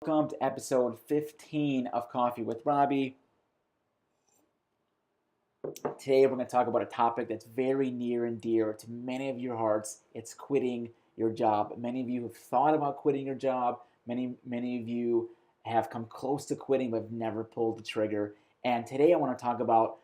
Welcome to episode 15 of Coffee with Robbie. Today we're going to talk about a topic that's very near and dear to many of your hearts. It's quitting your job. Many of you have thought about quitting your job. Many of you have come close to quitting but have never pulled the trigger. And today I want to talk about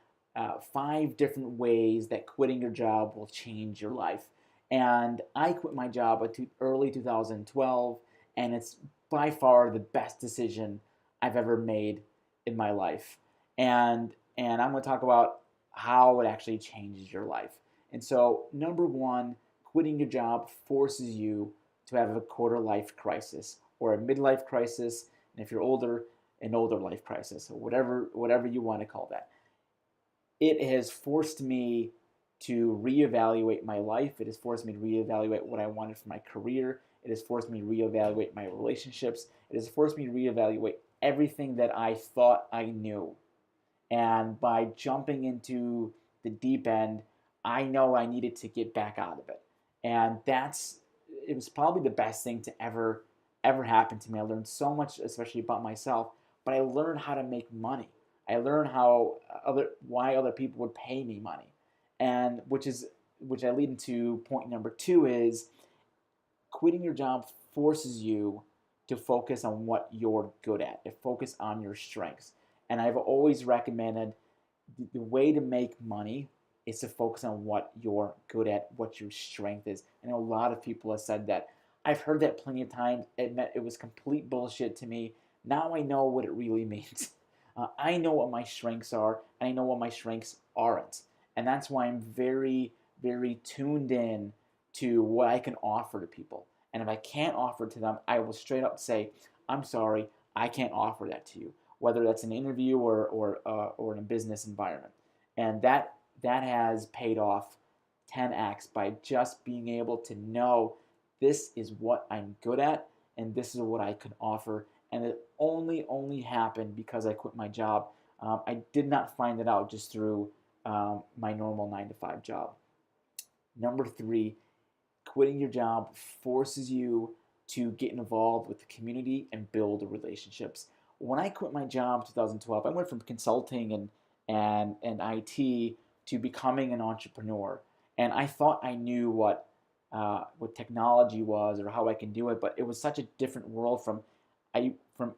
5 different ways that quitting your job will change your life. And I quit my job in early 2012, and it's by far the best decision I've ever made in my life. And I'm going to talk about how it actually changes your life. And so, number one, quitting your job forces you to have a quarter life crisis or a midlife crisis, and if you're older, an older life crisis, or whatever you want to call that. It has forced me to reevaluate my life. It has forced me to reevaluate what I wanted for my career. It has forced me to reevaluate my relationships. It has forced me to reevaluate everything that I thought I knew. And by jumping into the deep end, I know I needed to get back out of it. And it was probably the best thing to ever happen to me. I learned so much, especially about myself, but I learned how to make money. I learned why other people would pay me money. And which I lead into point number 2 is quitting your job forces you to focus on what you're good at, to focus on your strengths. And I've always recommended the way to make money is to focus on what you're good at, what your strength is. I know a lot of people have said that. I've heard that plenty of times. It was complete bullshit to me. Now I know what it really means. I know what my strengths are, and I know what my strengths aren't. And that's why I'm very, very tuned in to what I can offer to people. And if I can't offer to them, I will straight up say, I'm sorry, I can't offer that to you, whether that's an interview or in a business environment. And that has paid off 10x by just being able to know this is what I'm good at and this is what I can offer. And it only happened because I quit my job. I did not find it out just through my normal 9 to 5 job. Number 3, quitting your job forces you to get involved with the community and build relationships. When I quit my job in 2012, I went from consulting and IT to becoming an entrepreneur. And I thought I knew what technology was or how I can do it, but it was such a different world from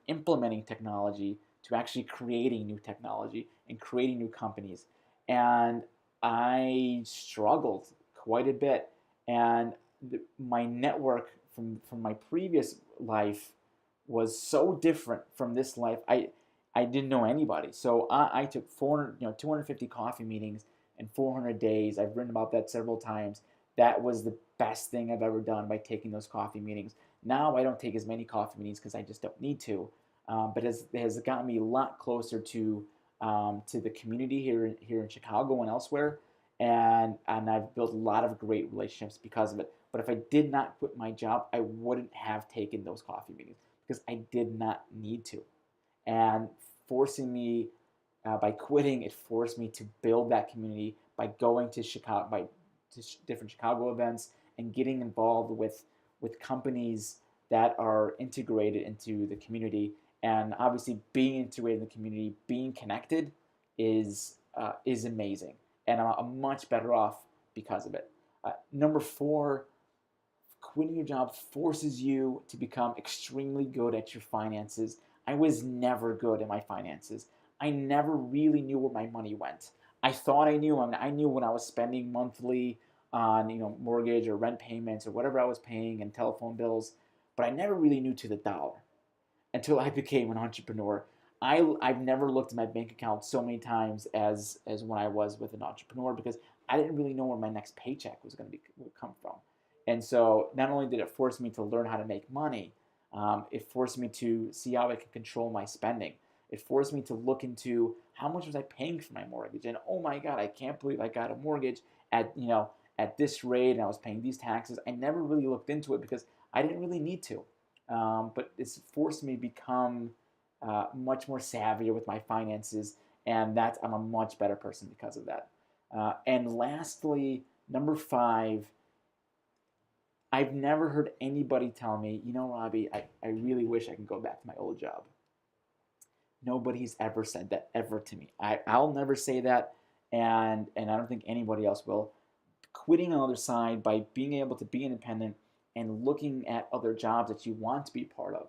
implementing technology to actually creating new technology and creating new companies. And I struggled quite a bit. And my network from my previous life was so different from this life. I didn't know anybody. So I took 250 coffee meetings in 400 days. I've written about that several times. That was the best thing I've ever done by taking those coffee meetings. Now I don't take as many coffee meetings because I just don't need to. But it has gotten me a lot closer to the community here in Chicago and elsewhere. And I've built a lot of great relationships because of it. But if I did not quit my job, I wouldn't have taken those coffee meetings because I did not need to. And forcing me by quitting, it forced me to build that community by going to different Chicago events and getting involved with companies that are integrated into the community. And obviously, being integrated in the community, being connected, is amazing. And I'm much better off because of it. Number 4, quitting your job forces you to become extremely good at your finances. I was never good at my finances. I never really knew where my money went. I thought I knew. I mean, I knew when I was spending monthly on mortgage or rent payments or whatever I was paying and telephone bills, but I never really knew to the dollar until I became an entrepreneur. I've never looked at my bank account so many times as when I was with an entrepreneur because I didn't really know where my next paycheck would come from. And so not only did it force me to learn how to make money, it forced me to see how I could control my spending. It forced me to look into how much was I paying for my mortgage, and oh my God, I can't believe I got a mortgage at this rate, and I was paying these taxes. I never really looked into it because I didn't really need to. But it's forced me to become much more savvy with my finances, and I'm a much better person because of that. And lastly, number 5, I've never heard anybody tell me, you know, Robbie, I really wish I could go back to my old job. Nobody's ever said that ever to me. I'll never say that, and I don't think anybody else will. Quitting on the other side by being able to be independent and looking at other jobs that you want to be part of.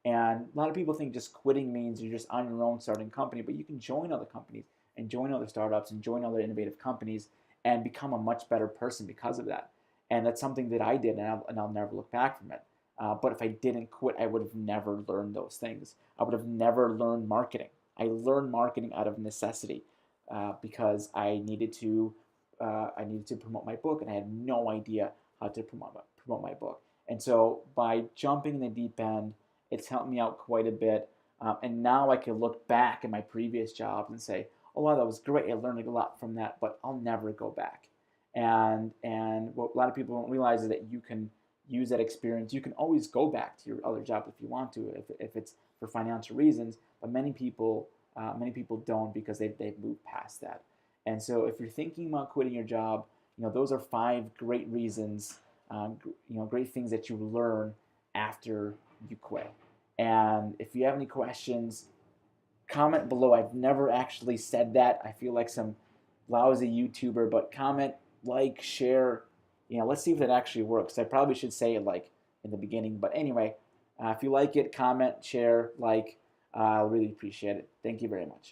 And a lot of people think just quitting means you're just on your own starting a company, but you can join other companies and join other startups and join other innovative companies and become a much better person because of that. And that's something that I did, and I'll never look back from it. But if I didn't quit, I would have never learned those things. I would have never learned marketing. I learned marketing out of necessity because I needed to promote my book, and I had no idea how to promote my book. And so by jumping in the deep end, it's helped me out quite a bit. And now I can look back at my previous jobs and say, oh wow, that was great. I learned a lot from that, but I'll never go back. And what a lot of people don't realize is that you can use that experience. You can always go back to your other job if you want to, if it's for financial reasons. But many people don't because they've moved past that. And so if you're thinking about quitting your job, those are 5 great reasons, great things that you learn after you quit. And if you have any questions, comment below. I've never actually said that. I feel like some lousy YouTuber, but comment, like, share. Let's see if that actually works. I probably should say it like in the beginning, but anyway, if you like it, comment, share, like. I'll really appreciate it. Thank you very much.